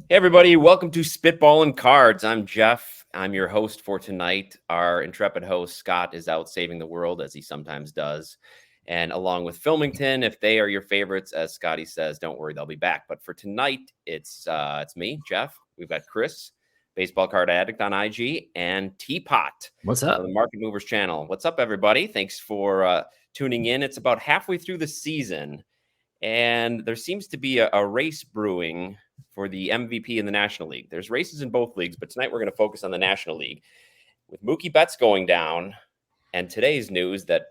Hey everybody, welcome to Spitballin Cards. I'm Jeff. I'm your host for tonight. Our intrepid host, Scott, is out saving the world, as he sometimes does. And along with Filmington, if they are your favorites, as Scotty says, don't worry, they'll be back. But for tonight, it's me, Jeff. We've got Chris, Baseball Card Addict on IG, and Teapot. What's up? On the Market Movers channel. What's up, everybody? Thanks for tuning in. It's about halfway through the season, and there seems to be a race brewing for the MVP in the National League. There's races in both leagues, but tonight we're going to focus on the National League with Mookie Betts going down. And today's news that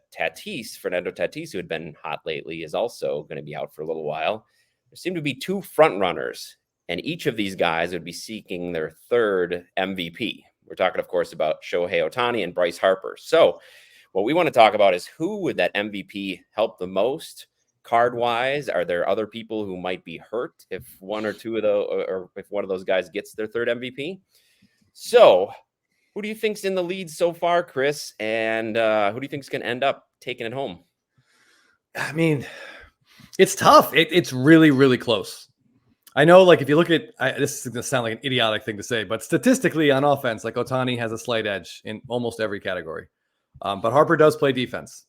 Fernando Tatis, who had been hot lately, is also going to be out for a little while. There seem to be two front runners, and each of these guys would be seeking their third MVP. We're talking, of course, about Shohei Ohtani and Bryce Harper. So what we want to talk about is who would that MVP help the most? Card wise, are there other people who might be hurt if one or two of those, or if one of those guys gets their third MVP? So, who do you think's in the lead so far, Chris? And who do you think's going to end up taking it home? I mean, it's tough. It's really, really close. I know, like, if you look at this is going to sound like an idiotic thing to say, but statistically on offense, like Ohtani has a slight edge in almost every category. But Harper does play defense,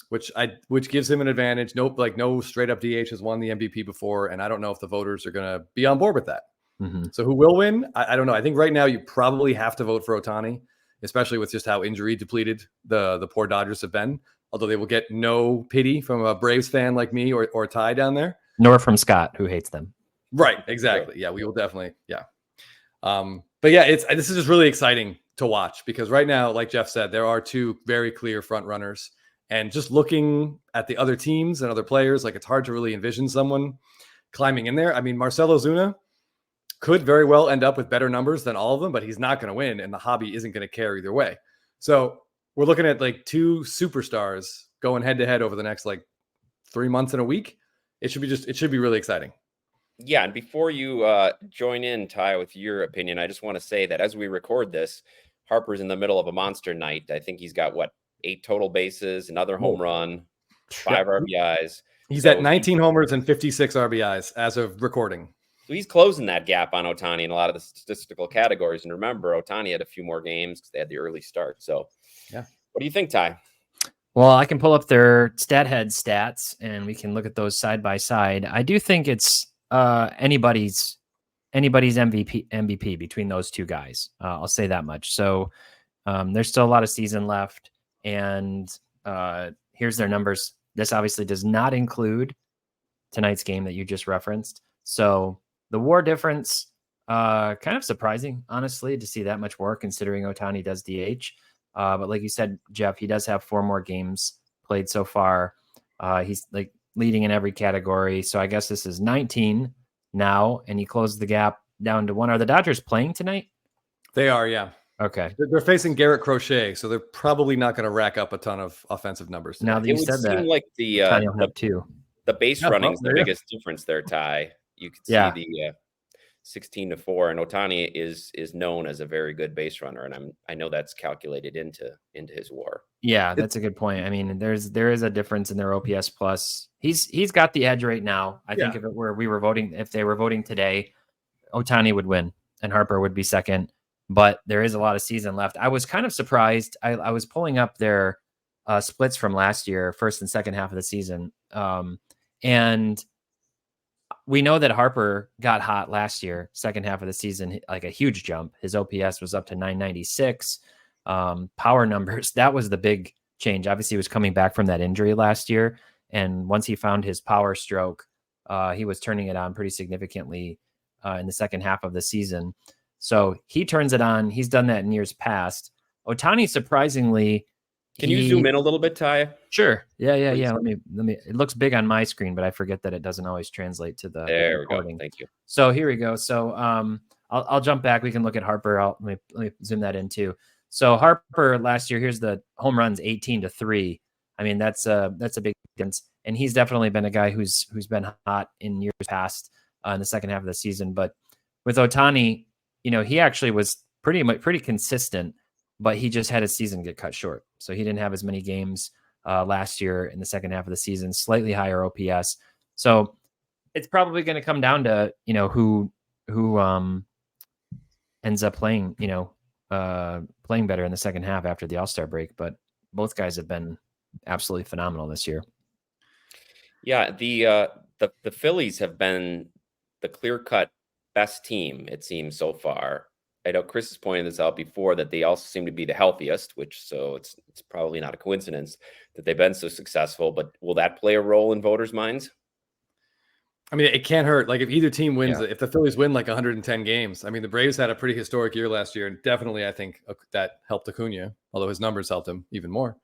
which gives him an advantage. No straight up DH has won the MVP before, and I don't know if the voters are going to be on board with that. Mm-hmm. So who will win? I don't know. I think right now you probably have to vote for Ohtani, especially with just how injury depleted the poor Dodgers have been. Although they will get no pity from a Braves fan like me or Ty down there, nor from Scott, who hates them. Right? Exactly. Yeah, we will definitely. Yeah. But yeah, this is just really exciting to watch because right now, like Jeff said, there are two very clear front runners. And just looking at the other teams and other players, like it's hard to really envision someone climbing in there. I mean, Marcell Ozuna could very well end up with better numbers than all of them, but he's not going to win, and the hobby isn't going to care either way. So we're looking at like two superstars going head to head over the next like 3 months and a week. It should be really exciting. Yeah, and before you join in, Ty, with your opinion, I just want to say that as we record this, Harper's in the middle of a monster night. I think he's got 8 total bases, another home run, 5 RBIs. He's at 19 homers and 56 RBIs as of recording. So he's closing that gap on Ohtani in a lot of the statistical categories. And remember, Ohtani had a few more games because they had the early start. So, yeah. What do you think, Ty? Well, I can pull up their stat head stats, and we can look at those side by side. I do think it's anybody's MVP between those two guys. I'll say that much. So there's still a lot of season left. And here's their numbers. This obviously does not include tonight's game that you just referenced. So the WAR difference, kind of surprising, honestly, to see that much WAR considering Ohtani does DH. But like you said, Jeff, he does have 4 more games played so far. He's like leading in every category. So I guess this is 19 now, and he closed the gap down to 1. Are the Dodgers playing tonight? They are, yeah. Okay. They're facing Garrett Crochet, so they're probably not going to rack up a ton of offensive numbers today. Now that you said that, like the base running is the biggest difference there, Ty. You can see the 16-4, and Ohtani is known as a very good base runner, and I know that's calculated into his WAR. Yeah, that's a good point. I mean, there is a difference in their OPS plus. He's got the edge right now. I think if they were voting today, Ohtani would win and Harper would be second. But there is a lot of season left. I was kind of surprised. I was pulling up their splits from last year, first and second half of the season, and we know that Harper got hot last year, second half of the season, like a huge jump. His OPS was up to 996. Power numbers, that was the big change. Obviously, he was coming back from that injury last year. And once he found his power stroke, he was turning it on pretty significantly in the second half of the season. So he turns it on. He's done that in years past. Ohtani, surprisingly, can you zoom in a little bit, Ty? Sure. Yeah. Let me. It looks big on my screen, but I forget that it doesn't always translate to the recording. We go. Thank you. So here we go. So I'll jump back. We can look at Harper. Let me zoom that in too. So Harper last year, here's the home runs, 18-3. I mean, that's a big difference. And he's definitely been a guy who's been hot in years past in the second half of the season. But with Ohtani, he actually was pretty consistent, but he just had his season get cut short. So he didn't have as many games last year in the second half of the season, slightly higher OPS. So it's probably going to come down to, who ends up playing, playing better in the second half after the All-Star break. But both guys have been absolutely phenomenal this year. Yeah, the Phillies have been the clear-cut best team, it seems, so far. I know Chris has pointed this out before that they also seem to be the healthiest, so it's probably not a coincidence that they've been so successful. But will that play a role in voters' minds? I mean, it can't hurt. Like if either team wins, if the Phillies win like 110 games, I mean, the Braves had a pretty historic year last year, and definitely I think that helped Acuna, although his numbers helped him even more.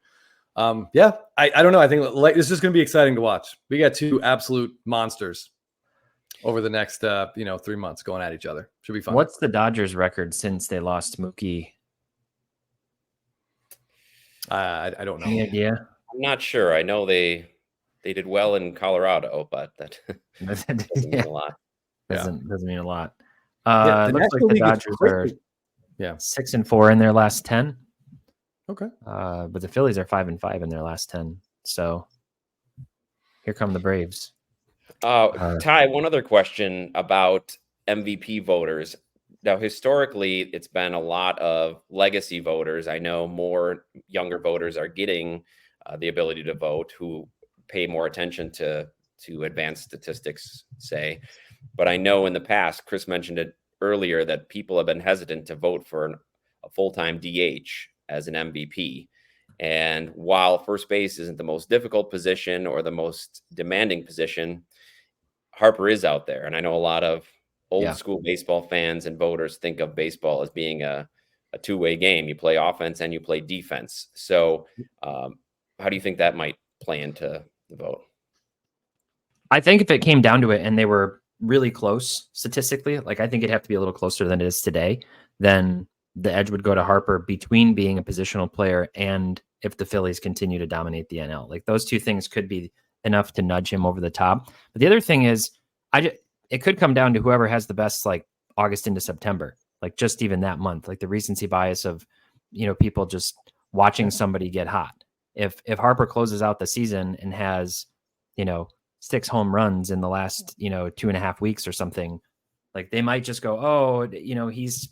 I don't know. I think like this is going to be exciting to watch. We got two absolute monsters over the next 3 months going at each other. Should be fun. What's the Dodgers record since they lost Mookie? I don't know. Any idea? I'm not sure. I know they did well in Colorado, but that doesn't mean a lot. Doesn't mean a lot. The looks like the Dodgers are 6-4 in their last 10. Okay. But the Phillies are 5-5 in their last 10. So here come the Braves. Ty, one other question about MVP voters. Now, historically, it's been a lot of legacy voters. I know more younger voters are getting the ability to vote who pay more attention to advanced statistics, say. But I know in the past, Chris mentioned it earlier, that people have been hesitant to vote for a full-time DH as an MVP. And while first base isn't the most difficult position or the most demanding position, Harper is out there. And I know a lot of old school baseball fans and voters think of baseball as being a two-way game. You play offense and you play defense. So how do you think that might play into the vote? I think if it came down to it and they were really close statistically, like I think it'd have to be a little closer than it is today, then the edge would go to Harper between being a positional player and if the Phillies continue to dominate the NL. Like those two things could be enough to nudge him over the top. But the other thing is, it could come down to whoever has the best, like August into September, like just even that month, like the recency bias of, people just watching somebody get hot. If Harper closes out the season and has, 6 home runs in the last, 2.5 weeks or something, like they might just go, oh, he's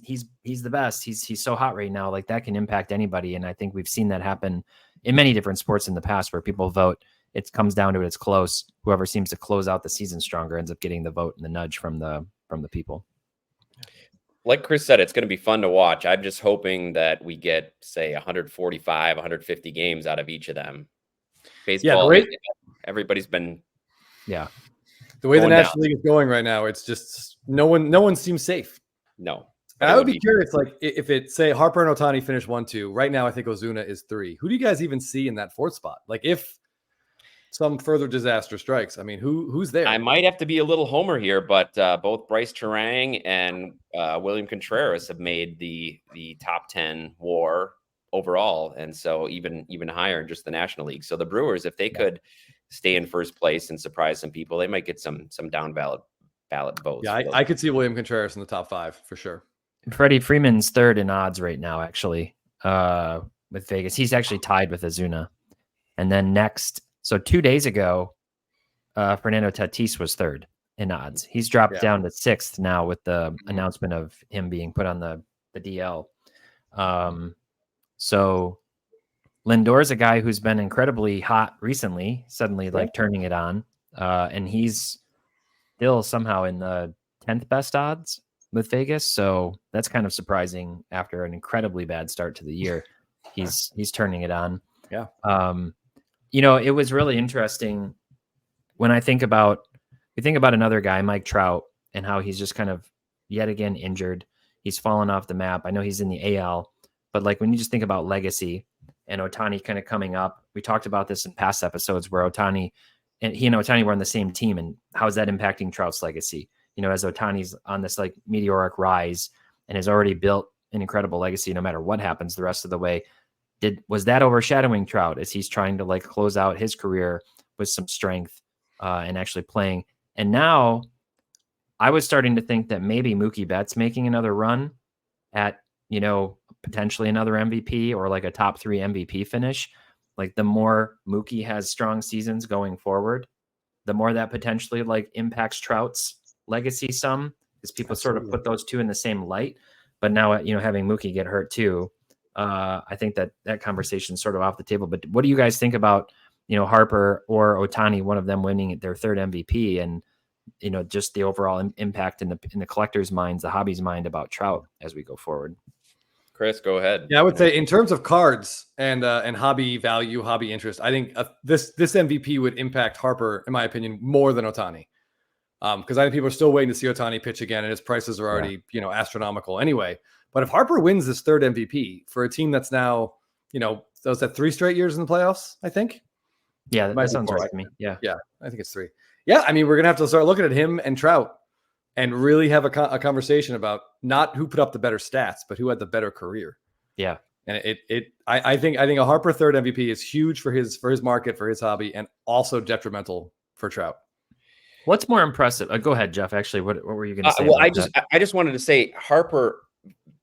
the best. He's so hot right now. Like that can impact anybody. And I think we've seen that happen in many different sports in the past where people vote. It comes down to it. It's close. Whoever seems to close out the season stronger ends up getting the vote and the nudge from the people. Like Chris said, it's going to be fun to watch. I'm just hoping that we get, say, 145, 150 games out of each of them. Baseball, everybody's been, the way the National League is going right now, it's just no one seems safe. No. I would be curious, like if it say Harper and Ohtani finish 1-2 right now, I think Ozuna is 3. Who do you guys even see in that 4th spot? Like if some further disaster strikes, I mean, who's there? I might have to be a little homer here, but both Bryce Terang and William Contreras have made the top 10 WAR overall, and so even higher in just the National League. So the Brewers, if they could stay in first place and surprise some people, they might get some down ballot votes. Yeah, I could see William Contreras in the top 5 for sure. Freddie Freeman's 3rd in odds right now, actually, with Vegas. He's actually tied with Ozuna. And then next, so 2 days ago, Fernando Tatis was 3rd in odds. He's dropped down to 6th now with the announcement of him being put on the DL. So Lindor's a guy who's been incredibly hot recently, suddenly like turning it on. And he's still somehow in the 10th best odds with Vegas. So that's kind of surprising after an incredibly bad start to the year. He's turning it on. Yeah. It was really interesting when we think about another guy, Mike Trout, and how he's just kind of yet again injured. He's fallen off the map. I know he's in the AL, but like when you just think about legacy and Ohtani kind of coming up, we talked about this in past episodes where Ohtani and Ohtani were on the same team, and how is that impacting Trout's legacy? As Ohtani's on this like meteoric rise and has already built an incredible legacy, no matter what happens the rest of the way. Was that overshadowing Trout as he's trying to like close out his career with some strength and actually playing? And now I was starting to think that maybe Mookie Betts making another run at, potentially another MVP or like a top 3 MVP finish. Like the more Mookie has strong seasons going forward, the more that potentially like impacts Trout's legacy some. because people sort of put those two in the same light. But now, having Mookie get hurt too, I think that conversation is sort of off the table. But what do you guys think about, Harper or Ohtani, one of them winning their third MVP, and just the overall impact in the collectors' minds, the hobby's mind about Trout as we go forward? Chris, go ahead. Yeah, I would say in terms of cards and hobby value, hobby interest, I think this MVP would impact Harper, in my opinion, more than Ohtani. Because I think people are still waiting to see Ohtani pitch again, and his prices are already, astronomical anyway. But if Harper wins this third MVP for a team that's now, was that 3 straight years in the playoffs, I think? Yeah, that sounds right to me. Yeah. Yeah, I think it's 3. Yeah, I mean, we're going to have to start looking at him and Trout and really have a conversation about not who put up the better stats, but who had the better career. Yeah. And I think a Harper third MVP is huge for his market, for his hobby, and also detrimental for Trout. What's more impressive? Go ahead, Jeff. Actually, what were you going to say? Well, I just wanted to say Harper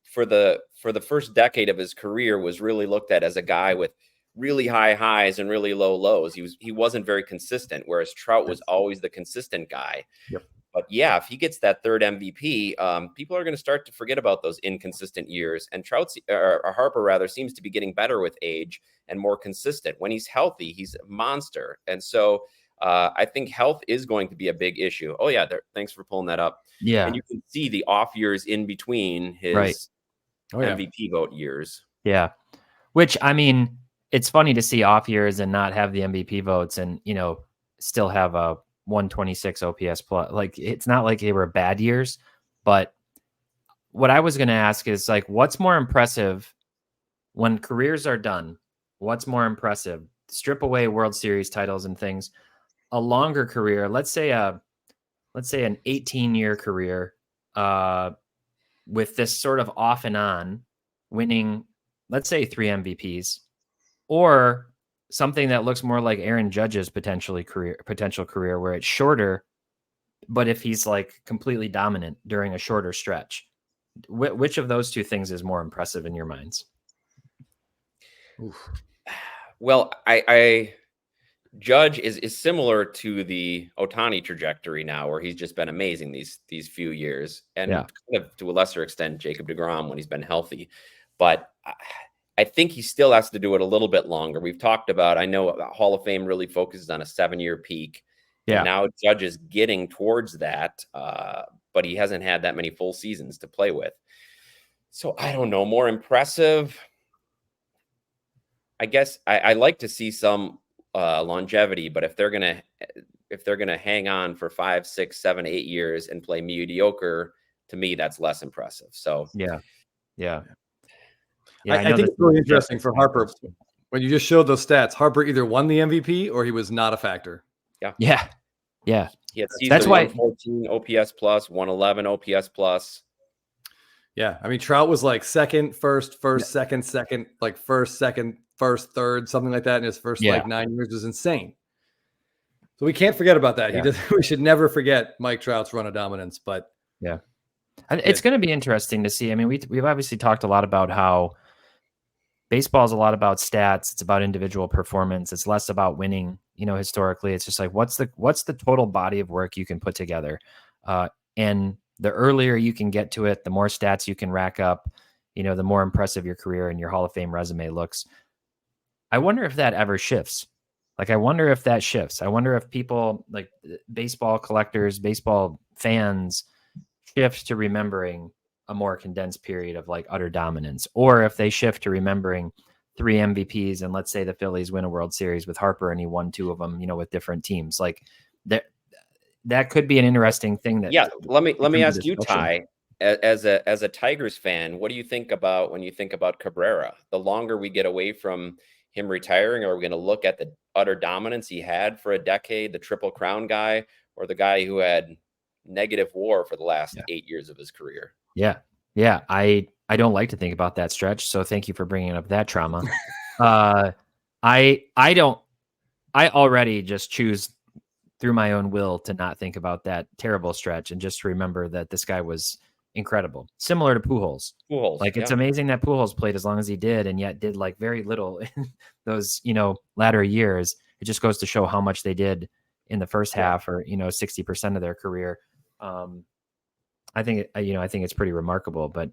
for the first decade of his career was really looked at as a guy with really high highs and really low lows. He wasn't very consistent, whereas Trout was always the consistent guy. Yep. But yeah, if he gets that third MVP, people are going to start to forget about those inconsistent years. And Harper rather seems to be getting better with age and more consistent. When he's healthy, he's a monster. And so I think health is going to be a big issue. Oh yeah, thanks for pulling that up. Yeah, and you can see the off years in between his MVP vote years. Yeah, which I mean, it's funny to see off years and not have the MVP votes, and still have a 126 OPS plus. Like, it's not like they were bad years, but what I was going to ask is, like, what's more impressive when careers are done? What's more impressive? Strip away World Series titles and things. A longer career, let's say an 18-year career, with this sort of off and on, winning, let's say 3 MVPs, or something that looks more like Aaron Judge's potential career, where it's shorter, but if he's like completely dominant during a shorter stretch, which of those two things is more impressive in your minds? Oof. Well, I Judge is similar to the Ohtani trajectory now, where he's just been amazing these few years, and kind of to a lesser extent Jacob deGrom when he's been healthy. But I think he still has to do it a little bit longer. We've talked about, I know Hall of Fame really focuses on a 7-year peak. Yeah. And now Judge is getting towards that, but he hasn't had that many full seasons to play with. So I don't know, more impressive. I guess I like to see some longevity, but if they're gonna hang on for 5, 6, 7, 8 years and play mediocre, to me that's less impressive. So yeah. I think it's really interesting for Harper. When you just showed those stats, Harper either won the MVP or he was not a factor. Yeah. He had That's why 114 OPS plus, 111 OPS plus. Yeah, I mean, Trout was like second, first, second, like first, second, first, third, something like that in his first like 9 years. Was insane. So we can't forget about that. We should never forget Mike Trout's run of dominance. But it's going to be interesting to see. I mean, we've obviously talked a lot about how baseball is a lot about stats. It's about individual performance. It's less about winning. Historically, it's just like, what's the total body of work you can put together, and the earlier you can get to it, the more stats you can rack up, the more impressive your career and your Hall of Fame resume looks. I wonder if that ever shifts. I wonder if that shifts. I wonder if people, like baseball collectors, baseball fans, shift to remembering a more condensed period of like utter dominance, or if they shift to remembering 3 MVPs and let's say the Phillies win a World Series with Harper and he won 2 of them, with different teams. Like that could be an interesting thing. Let me ask you, Ty, as a Tigers fan, what do you think about when you think about Cabrera? The longer we get away from him retiring, are we going to look at the utter dominance he had for a decade, the Triple Crown guy, or the guy who had negative WAR for the last 8 years of his career? Yeah. I don't like to think about that stretch. So thank you for bringing up that trauma. I already just choose through my own will to not think about that terrible stretch and just remember that this guy was incredible. Similar to Pujols. It's amazing that Pujols played as long as he did and yet did like very little in those, latter years. It just goes to show how much they did in the first half or, 60% of their career. I think it's pretty remarkable. But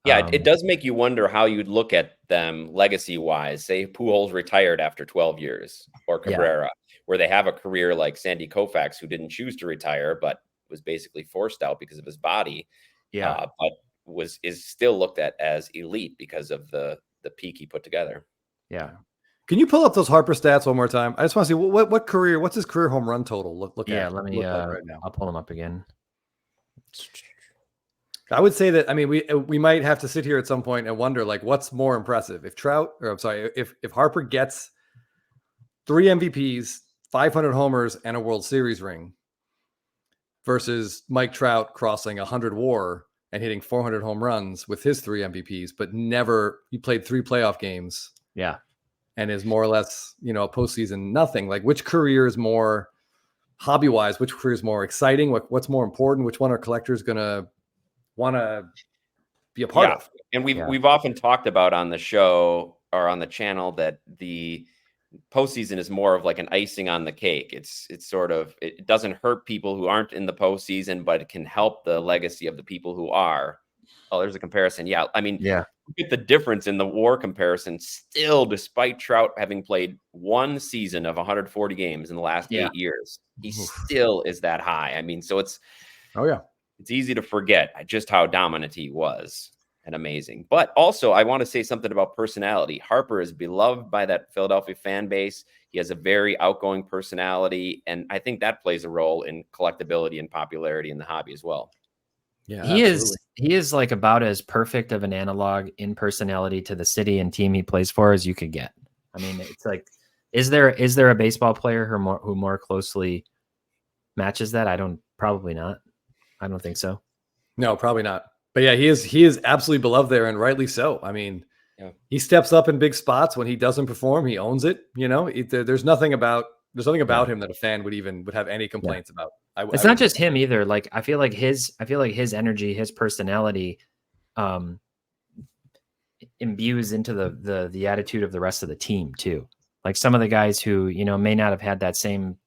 yeah, it does make you wonder how you'd look at them legacy wise. Say Pujols retired after 12 years, or Cabrera, where they have a career like Sandy Koufax, who didn't choose to retire, but was basically forced out because of his body. Yeah, but is still looked at as elite because of the peak he put together. Yeah. Can you pull up those Harper stats one more time? I just want to see what's his career home run total look at? Let me like right now. I'll pull them up again. I would say that, I mean, we might have to sit here at some point and wonder, like, what's more impressive? If Harper gets 3 MVPs, 500 homers, and a World Series ring, versus Mike Trout crossing 100 WAR and hitting 400 home runs with his 3 MVPs, but he played 3 playoff games. Yeah. And is more or less, a postseason nothing. Like, which career is more hobby-wise? Which career is more exciting? What's more important? Which one are collectors going to want to be a part of? And we've often talked about on the show or on the channel that the postseason is more of like an icing on the cake. It's sort of, it doesn't hurt people who aren't in the postseason, but it can help the legacy of the people who are. Oh, there's a comparison. Yeah. I mean, look at the difference in the WAR comparison. Still, despite Trout having played 1 season of 140 games in the last 8 years, he still is that high. I mean, so it's easy to forget just how dominant he was and amazing. But also, I want to say something about personality. Harper is beloved by that Philadelphia fan base. He has a very outgoing personality, and I think that plays a role in collectability and popularity in the hobby as well. Yeah, he is like about as perfect of an analog in personality to the city and team he plays for as you could get. I mean, it's like, is there a baseball player who more closely matches that? Probably not. I don't think so. No, probably not. But yeah, he is absolutely beloved there, and rightly so. I mean, he steps up in big spots. When he doesn't perform, he owns it. There's nothing about him that a fan would have any complaints about. It's not just him either. Like, I feel like his energy, his personality, imbues into the attitude of the rest of the team too. Like some of the guys who, may not have had that same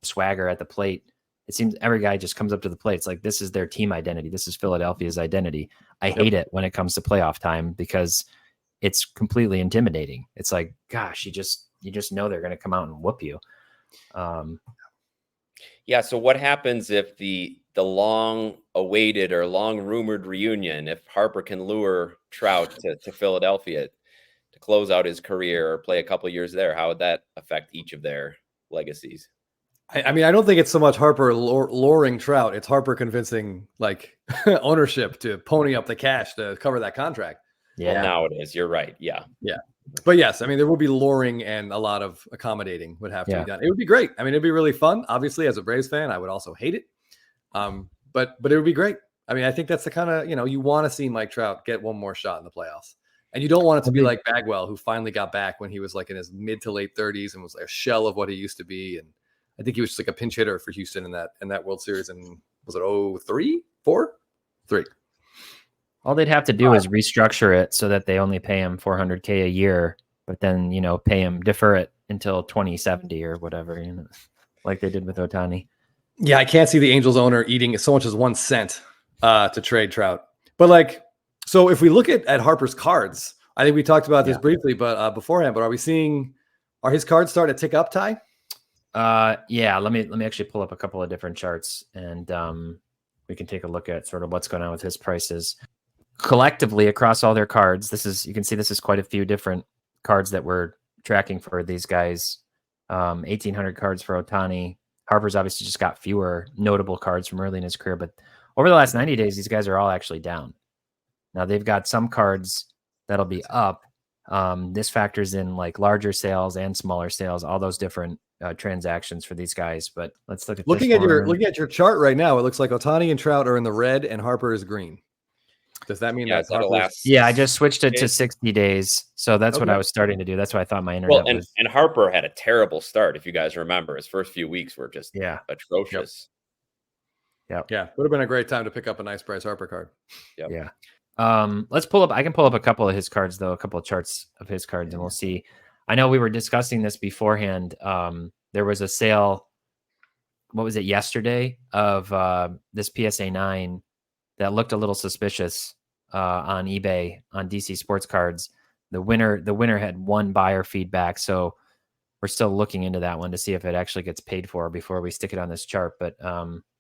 swagger at the plate. It seems every guy just comes up to the plate. It's like, this is their team identity. This is Philadelphia's identity. I hate it when it comes to playoff time because it's completely intimidating. It's like, gosh, you just know they're going to come out and whoop you. So what happens if the long awaited or long rumored reunion, if Harper can lure Trout to Philadelphia to close out his career or play a couple of years there, how would that affect each of their legacies? I mean, I don't think it's so much Harper luring Trout. It's Harper convincing like ownership to pony up the cash to cover that contract. Yeah, well, now it is. You're right. Yeah. But yes, I mean, there will be luring and a lot of accommodating would have to be done. It would be great. I mean, it'd be really fun. Obviously, as a Braves fan, I would also hate it. But it would be great. I mean, I think that's the kind of, you want to see Mike Trout get one more shot in the playoffs. And you don't want it to be like Bagwell, who finally got back when he was like in his mid to late 30s and was like a shell of what he used to be. And I think he was just like a pinch hitter for Houston in that World Series. And was it 03, 4, 3? All they'd have to do is restructure it so that they only pay him $400K a year, but then, defer it until 2070 or whatever, like they did with Ohtani. Yeah, I can't see the Angels owner eating so much as 1 cent to trade Trout. But like, so if we look at Harper's cards, I think we talked about this briefly, but beforehand, but are his cards starting to tick up, Ty? Let me actually pull up a couple of different charts and we can take a look at sort of what's going on with his prices. Collectively across all their cards, you can see this is quite a few different cards that we're tracking for these guys. 1,800 cards for Ohtani. Harper's obviously just got fewer notable cards from early in his career, but over the last 90 days, these guys are all actually down. Now they've got some cards that'll be up. This factors in like larger sales and smaller sales, all those different transactions for these guys. But let's look at looking at your chart right now. It looks like Ohtani and Trout are in the red and Harper is green. Does that mean that's I just switched it to 60 days. So that's what I was starting to do. That's why I thought my internet was. And Harper had a terrible start. If you guys remember, his first few weeks were just atrocious. Yeah. Would have been a great time to pick up a nice Bryce Harper card. Yeah. Let's pull up. I can pull up a couple of his cards, though, a couple of charts of his cards, and we'll see. I know we were discussing this beforehand. There was a sale. What was it yesterday of this PSA 9 that looked a little suspicious on eBay on DC Sports Cards. The winner had 1 buyer feedback, so we're still looking into that one to see if it actually gets paid for before we stick it on this chart. But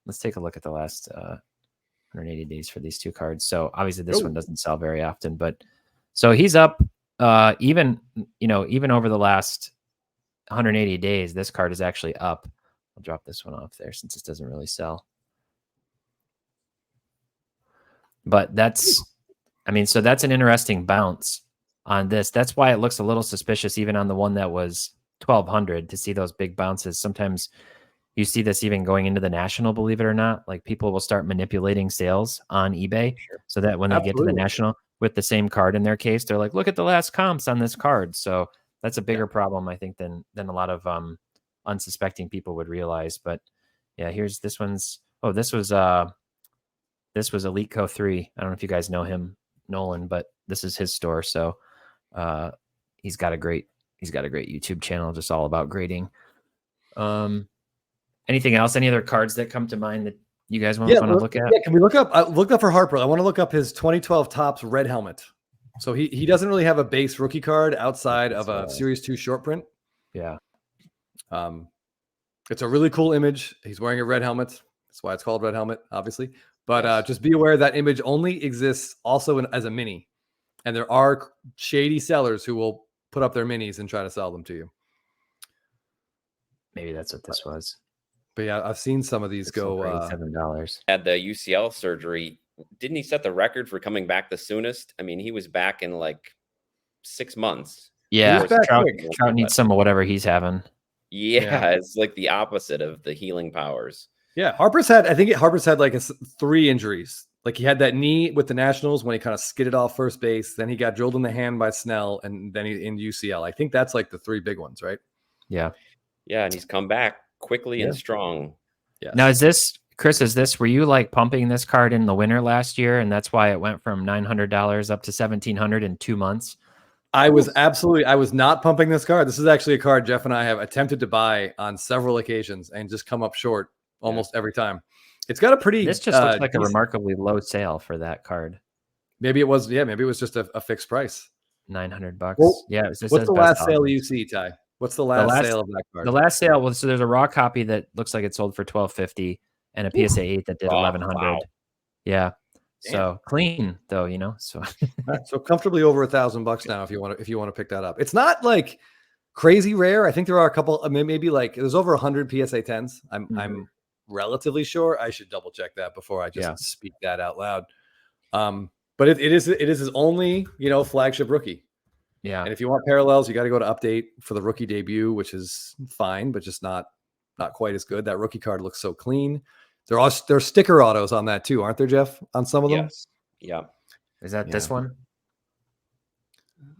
let's take a look at the last 180 days for these 2 cards. So obviously this one doesn't sell very often, but so he's up even over the last 180 days. This card is actually up. I'll drop this one off there since it doesn't really sell. But that's an interesting bounce on this. That's why it looks a little suspicious even on the one that was 1,200 to see those big bounces. Sometimes you see this even going into the national, believe it or not. Like people will start manipulating sales on eBay so that when they get to the national with the same card in their case, they're like, look at the last comps on this card. So that's a bigger problem, I think, than a lot of unsuspecting people would realize. But yeah, here's this one's. Oh, this was Elite Co 3. I don't know if you guys know him, Nolan, but this is his store. So he's got a great YouTube channel just all about grading. Anything else? Any other cards that come to mind that you guys want to look at? Yeah, can we look up? I looked up for Harper. I want to look up his 2012 Topps red helmet. So he doesn't really have a base rookie card outside of a Series 2 short print. Yeah. It's a really cool image. He's wearing a red helmet. That's why it's called red helmet, obviously. But just be aware that image only exists also as a mini. And there are shady sellers who will put up their minis and try to sell them to you. Maybe that's what this was. But yeah, I've seen some of these go $7. Had the UCL surgery. Didn't he set the record for coming back the soonest? I mean, he was back in like 6 months. Yeah, Trout needs some of whatever he's having. Yeah, it's like the opposite of the healing powers. Yeah, Harper's had like 3 injuries. Like he had that knee with the Nationals when he kind of skidded off first base. Then he got drilled in the hand by Snell, and then he in UCL. I think that's like the 3 big ones, right? Yeah. Yeah, and he's come back quickly and strong. Yeah. Now, were you like pumping this card in the winter last year, and that's why it went from $900 up to $1,700 in 2 months? I was not pumping this card. This is actually a card Jeff and I have attempted to buy on several occasions and just come up short almost every time. It's got a pretty. This just looks like a remarkably low sale for that card. Maybe it was. Yeah, maybe it was just a fixed price. $900. Well, yeah. What's the last sale you see, Ty? What's the last sale of that card? The last sale. Well, so there's a raw copy that looks like it sold for $1,250, and a PSA 8 that did $1,100. Wow. Yeah. Damn. So clean though, So so comfortably over $1,000 now if you want to pick that up. It's not like crazy rare. I think there are a couple. Maybe like there's over 100 PSA 10s. I'm relatively sure. I should double check that before I just speak that out loud. But it is his only flagship rookie. Yeah. And if you want parallels, you got to go to update for the rookie debut, which is fine, but just not quite as good. That rookie card looks so clean. There's sticker autos on that too, aren't there, Jeff? On some of them? Yes. Yeah. Is that this one?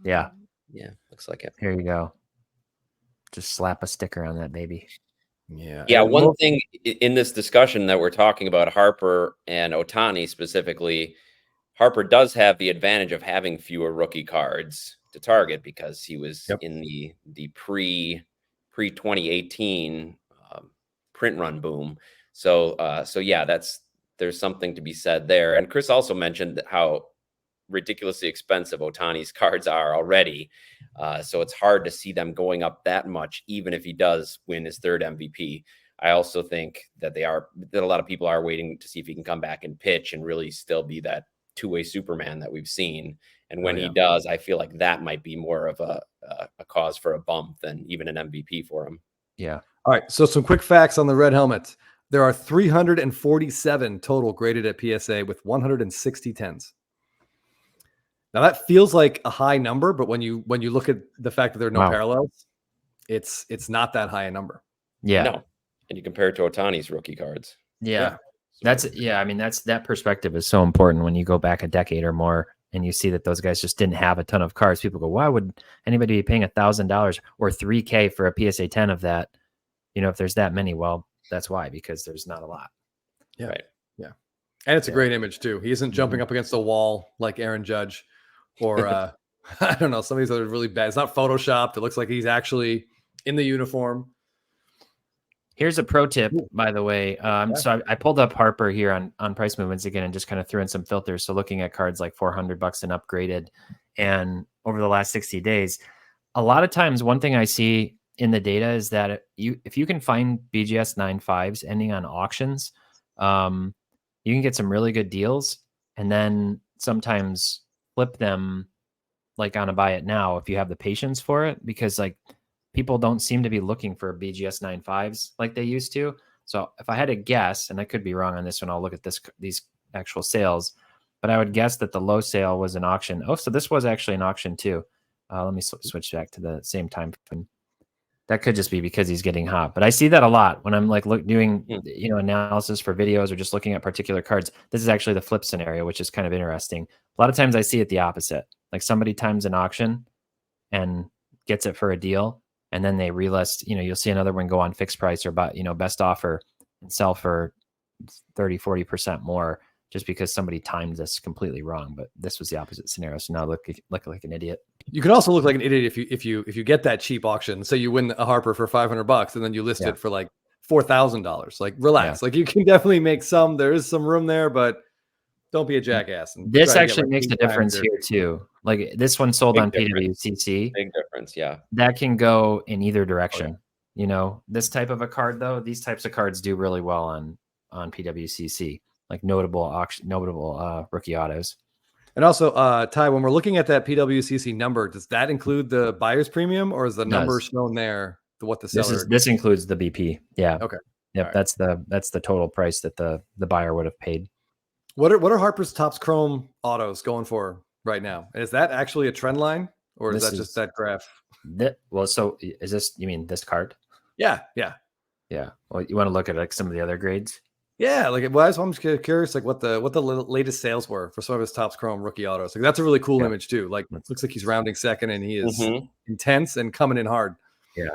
Yeah. Yeah. Looks like it. Here you go. Just slap a sticker on that baby. Yeah. Yeah. One thing in this discussion that we're talking about Harper and Ohtani specifically, Harper does have the advantage of having fewer rookie cards to target because he was in the pre 2018 print run boom. So yeah, there's something to be said there. And Chris also mentioned how ridiculously expensive Ohtani's cards are already. So it's hard to see them going up that much, even if he does win his 3rd MVP. I also think that a lot of people are waiting to see if he can come back and pitch and really still be that 2-way Superman that we've seen. And when he does, I feel like that might be more of a cause for a bump than even an MVP for him. Yeah. All right. So some quick facts on the red helmet. There are 347 total graded at PSA with 160 10s. Now that feels like a high number, but when you look at the fact that there are no parallels, it's not that high a number. Yeah. No. And you compare it to Ohtani's rookie cards. Yeah. That perspective is so important when you go back a decade or more and you see that those guys just didn't have a ton of cards. People go, why would anybody be paying $1,000 or $3,000 for a PSA 10 of that? If there's that many, well, that's why, because there's not a lot. Yeah. Right. Yeah. And it's a great image too. He isn't jumping up against a wall like Aaron Judge or I don't know, some of these other really bad. It's not photoshopped. It looks like he's actually in the uniform. Here's a pro tip, by the way. So I pulled up Harper here on price movements again and just kind of threw in some filters. So looking at cards like $400 and upgraded, and over the last 60 days, a lot of times one thing I see in the data is that if you can find BGS 9.5s ending on auctions, you can get some really good deals, and then sometimes flip them like on a buy it now if you have the patience for it, because like people don't seem to be looking for BGS 9.5s like they used to. So if I had to guess, and I could be wrong on this one, I'll look at these actual sales, but I would guess that the low sale was an auction. Oh, so this was actually an auction too. Let me switch back to the same time frame. That could just be because he's getting hot, but I see that a lot when I'm like doing analysis for videos or just looking at particular cards. This is actually the flip scenario, which is kind of interesting. A lot of times I see it the opposite. Like somebody times an auction and gets it for a deal, and then they relist. You'll see another one go on fixed price or best offer and sell for 30-40% more, just because somebody timed this completely wrong. But this was the opposite scenario. So now look like an idiot. You can also look like an idiot if you get that cheap auction. Say you win a Harper for $500 and then you list it for like $4,000. Like relax. Like you can definitely make some. There is some room there, but don't be a jackass. And this actually makes a difference here too. Like this one sold on PWCC. Big difference, yeah. That can go in either direction. This type of a card though, these types of cards do really well on PWCC, like notable rookie autos. And also, Ty, when we're looking at that PWCC number, does that include the buyer's premium, or is the number shown there what the seller? This includes the BP. Yeah. Okay. Yep. Right. That's the total price that the buyer would have paid. What are Harper's Topps Chrome autos going for right now? Is that actually a trend line, or is that just that graph? So is this, you mean this card? Yeah. Well, you want to look at like some of the other grades? Yeah, like I'm just curious, like what the latest sales were for some of his Topps Chrome rookie autos. Like that's a really cool image too. Like it looks like he's rounding second, and he is intense and coming in hard. Yeah.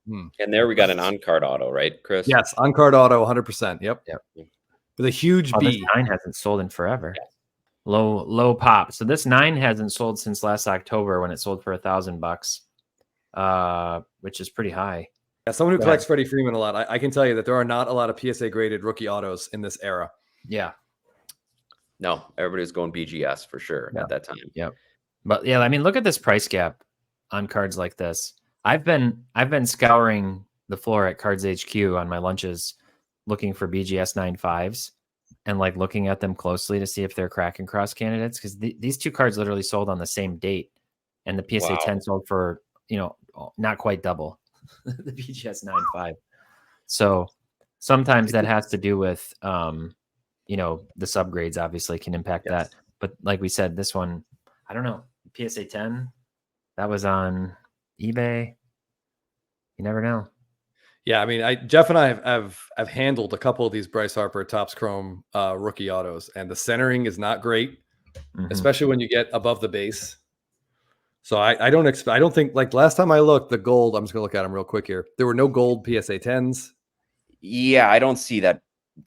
And there we got an on-card auto, right, Chris? Yes, on-card auto, 100%. Yep. With a huge B. This 9 hasn't sold in forever. Yeah. Low pop. So this 9 hasn't sold since last October when it sold for $1,000, which is pretty high. Yeah, someone who collects Freddie Freeman a lot, I can tell you that there are not a lot of PSA graded rookie autos in this era. Yeah. No, everybody's going BGS for sure at that time. Yep. But yeah, I mean, look at this price gap on cards like this. I've been scouring the floor at Cards HQ on my lunches, looking for BGS 9.5s and like looking at them closely to see if they're crack and cross candidates, because these two cards literally sold on the same date, and the PSA 10 sold for not quite double the BGS 9.5. So sometimes that has to do with the subgrades obviously can impact that. But like we said, this one, I don't know, PSA 10 that was on eBay. You never know. Yeah, I mean, Jeff and I have handled a couple of these Bryce Harper Topps Chrome rookie autos, and the centering is not great, especially when you get above the base. So I don't think, like last time I looked, the gold, I'm just gonna look at them real quick here. There were no gold PSA 10s. Yeah, I don't see that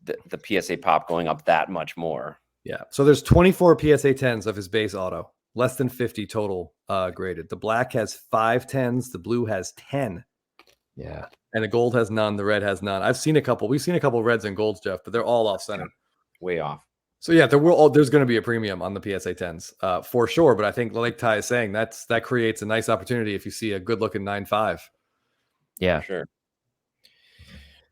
the PSA pop going up that much more. Yeah. So there's 24 PSA 10s of his base auto, less than 50 total graded. The black has 5 10s, the blue has 10. Yeah. And the gold has none, the red has none. We've seen a couple reds and golds, Jeff, but they're all off center. Way off. So yeah, there's going to be a premium on the PSA 10s for sure. But I think, like Ty is saying, that creates a nice opportunity if you see a good looking 9.5. Yeah, sure.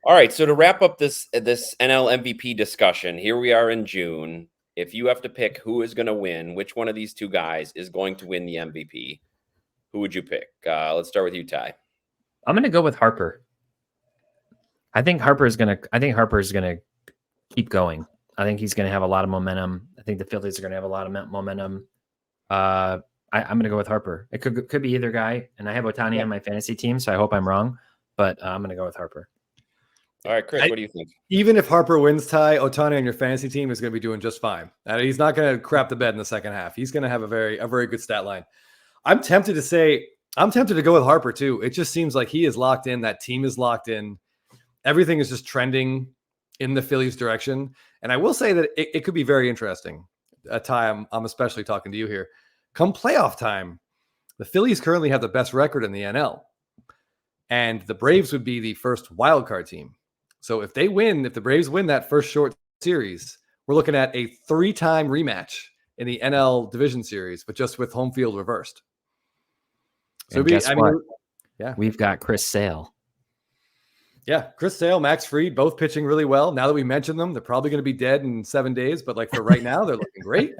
All right. So to wrap up this NL MVP discussion, here we are in June. If you have to pick who is going to win, which one of these two guys is going to win the MVP, who would you pick? Let's start with you, Ty. I'm going to go with Harper. I think Harper is going to keep going. I think he's going to have a lot of momentum. I think the Phillies are going to have a lot of momentum. I'm going to go with Harper. It could be either guy, and I have Ohtani on my fantasy team, so I hope I'm wrong, but I'm going to go with Harper. All right, Chris, what do you think? Even if Harper wins, Ty, Ohtani on your fantasy team is going to be doing just fine. He's not going to crap the bed in the second half. He's going to have a very good stat line. I'm tempted to go with Harper too. It just seems like he is locked in. That team is locked in. Everything is just trending in the Phillies' direction. And I will say that it could be very interesting. Ty, I'm especially talking to you here. Come playoff time, the Phillies currently have the best record in the NL. and the Braves would be the first wild card team. So if the Braves win that first short series, we're looking at a 3-time rematch in the NL Division Series, but just with home field reversed. So yeah, we've got Chris Sale. Yeah, Chris Sale, Max Fried, both pitching really well. Now that we mentioned them, they're probably going to be dead in 7 days, but like for right now, they're looking great.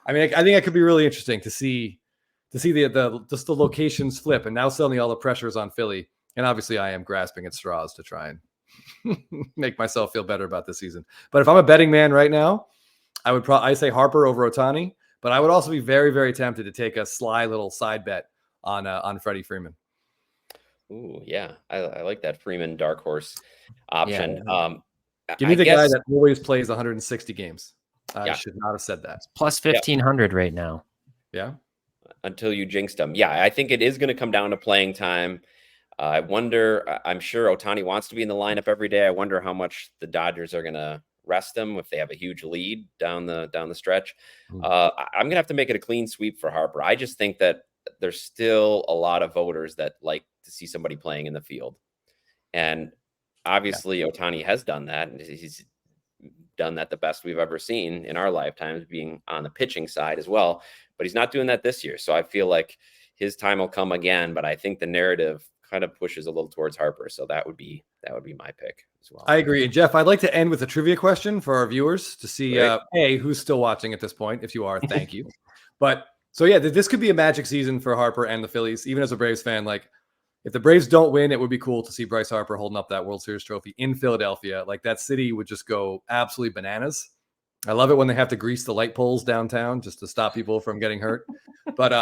I mean, I think it could be really interesting to see the just the locations flip, and now suddenly all the pressure is on Philly. And obviously, I am grasping at straws to try and make myself feel better about this season. But if I'm a betting man right now, I would I say Harper over Ohtani, but I would also be very, very tempted to take a sly little side bet on Freddie Freeman. Ooh, yeah, I like that Freeman dark horse option. Yeah. Give me the guy that always plays 160 games. I should not have said that. Plus 1,500 right now. Yeah. Until you jinxed him. Yeah, I think it is going to come down to playing time. I wonder, I'm sure Ohtani wants to be in the lineup every day. I wonder how much the Dodgers are going to rest him if they have a huge lead down the stretch. I'm going to have to make it a clean sweep for Harper. I just think that there's still a lot of voters that like to see somebody playing in the field. And obviously Ohtani has done that. And he's done that the best we've ever seen in our lifetimes, being on the pitching side as well. But he's not doing that this year. So I feel like his time will come again. But I think the narrative kind of pushes a little towards Harper. So that would be my pick as well. I agree. And Jeff, I'd like to end with a trivia question for our viewers to see who's still watching at this point. If you are, thank you. But so yeah, this could be a magic season for Harper and the Phillies. Even as a Braves fan, like if the Braves don't win, it would be cool to see Bryce Harper holding up that World Series trophy in Philadelphia. Like that city would just go absolutely bananas. I love it when they have to grease the light poles downtown just to stop people from getting hurt. But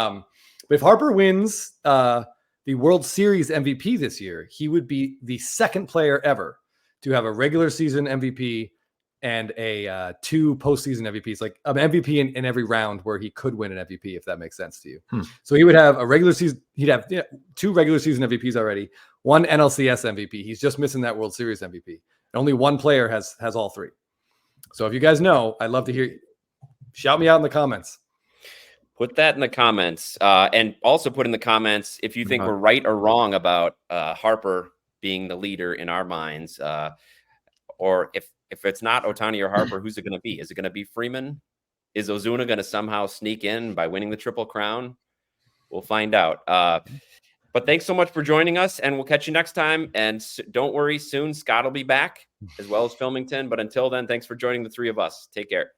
if Harper wins the World Series MVP this year, he would be the second player ever to have a regular season MVP and a 2 postseason MVPs, like an MVP in every round where he could win an MVP, if that makes sense to you. So he would have a regular season. He'd have 2 regular season MVPs already, 1 NLCS MVP. He's just missing that World Series MVP. And only 1 player has all 3. So if you guys know, I'd love to hear. Shout me out in the comments. Put that in the comments, and also put in the comments if you think we're right or wrong about Harper being the leader in our minds, or if it's not Ohtani or Harper, who's it going to be? Is it going to be Freeman? Is Ozuna going to somehow sneak in by winning the Triple Crown? We'll find out. But thanks so much for joining us, and we'll catch you next time. And don't worry, soon Scott will be back, as well as Filmington. But until then, thanks for joining the 3 of us. Take care.